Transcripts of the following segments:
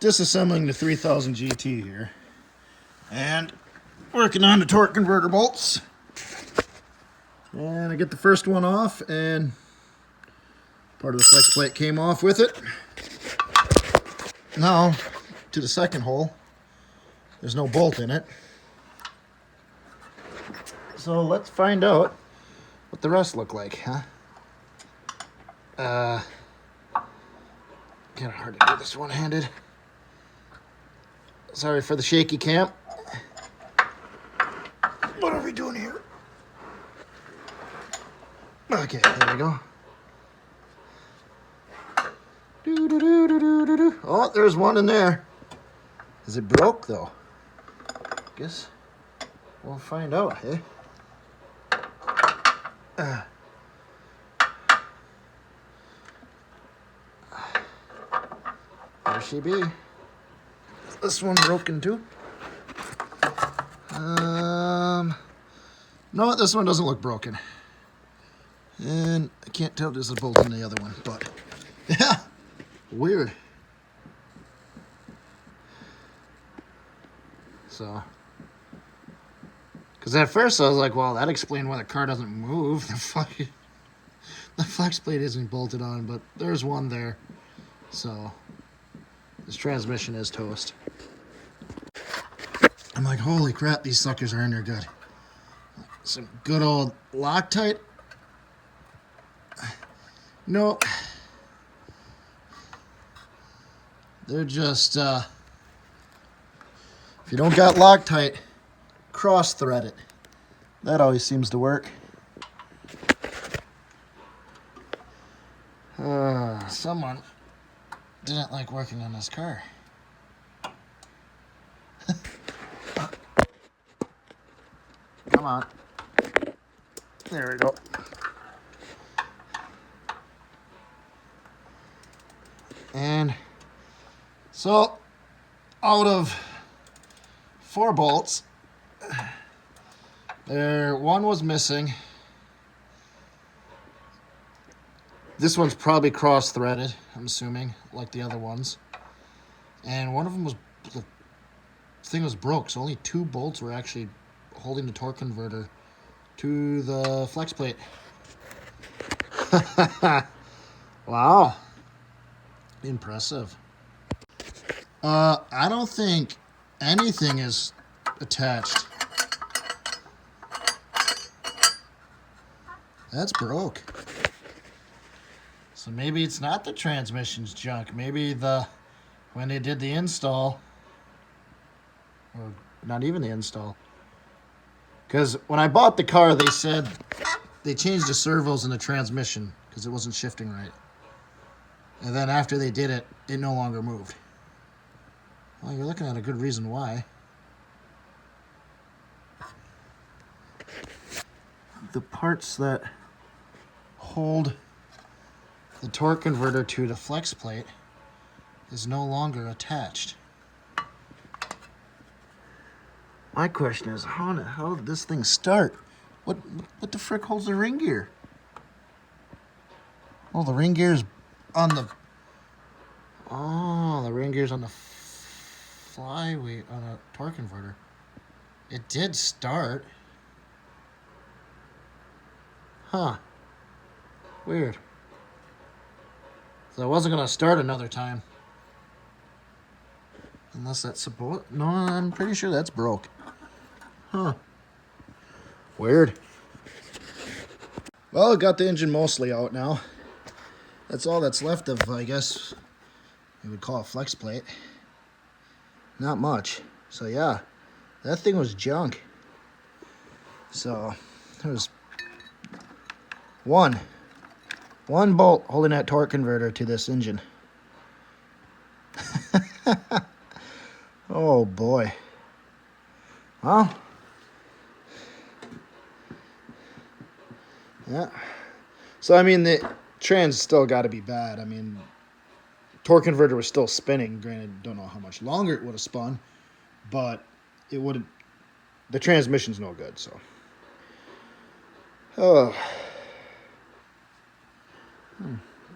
disassembling the 3000 GT here and working on the torque converter bolts. And I get the first one off, and part of the flex plate came off with it. Now to the second hole. There's no bolt in it. So let's find out what the rest look like, huh? Kind of hard to do this one-handed. Sorry for the shaky cam. What are we doing here? Okay, there we go. Oh, there's one in there. Is it broke though? Guess we'll find out, eh? There she be. This one broken too? No, this one doesn't look broken. And I can't tell if there's a bolt in the other one, but yeah, weird. So, because at first I was like, well, that explained why the car doesn't move. The flex plate isn't bolted on, but there's one there. So, this transmission is toast. I'm like, holy crap, these suckers are in there good. Some good old Loctite. No. They're just, if you don't got Loctite, cross thread it. That always seems to work. Someone didn't like working on this car. Come on. There we go. And so, out of 4 bolts, one was missing. This one's probably cross-threaded, I'm assuming, like the other ones. And one of them the thing was broke, so only 2 bolts were actually holding the torque converter to the flex plate. Wow. Impressive. I don't think anything is attached. That's broke. So maybe it's not the transmission's junk. Maybe when they did the install, or not even the install. Because when I bought the car, they said they changed the servos in the transmission because it wasn't shifting right. And then after they did it, it no longer moved. Well, you're looking at a good reason why. The parts that hold the torque converter to the flex plate is no longer attached. My question is, how did this thing start? What the frick holds the ring gear? Oh, the ring gear's on the... Oh, the ring gear's on the flywheel, on a torque converter. It did start. Huh. Weird. So I wasn't going to start another time. Unless that's supposed... No, I'm pretty sure that's broke. Huh. Weird. Well, I got the engine mostly out now. That's all that's left of, I guess, we would call it flex plate. Not much. So yeah, that thing was junk. So there was one bolt holding that torque converter to this engine. Oh boy. Well, yeah. So I mean, the trans still got to be bad. I mean, torque converter was still spinning. Granted, don't know how much longer it would have spun, but it wouldn't. The transmission's no good. So, oh,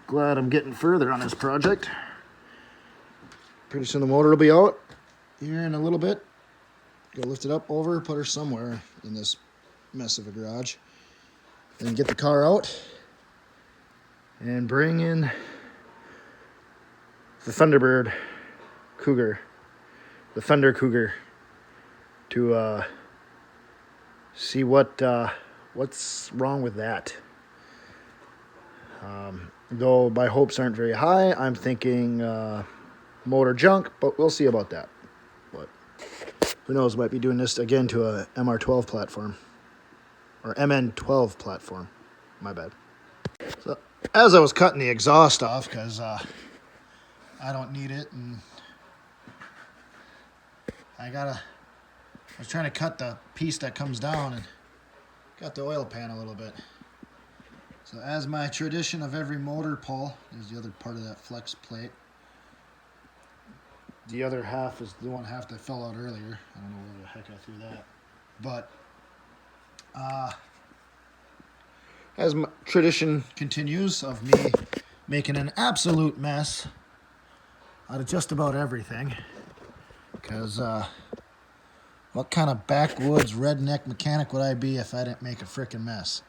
glad I'm getting further on this project. pretty soon the motor will be out here in a little bit. Go lift it up over, put her somewhere in this mess of a garage. Then get the car out and bring in the Thunderbird Cougar, the Thunder Cougar, to see what's wrong with that. Though my hopes aren't very high, I'm thinking motor junk, but we'll see about that. But who knows, might be doing this again to a MR12 platform. Or MN12 platform. My bad. So, as I was cutting the exhaust off, because I don't need it, and I was trying to cut the piece that comes down and got the oil pan a little bit. So as my tradition of every motor pull, there's the other part of that flex plate. The other half is the one half that fell out earlier. I don't know where the heck I threw that. But as my tradition continues of me making an absolute mess out of just about everything, because what kind of backwoods redneck mechanic would I be if I didn't make a frickin' mess?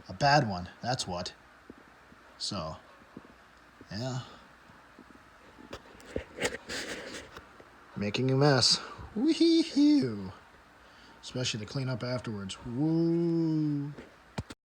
A bad one, that's what. So, yeah. Making a mess. Wee-hoo. Especially to clean up afterwards. Woo.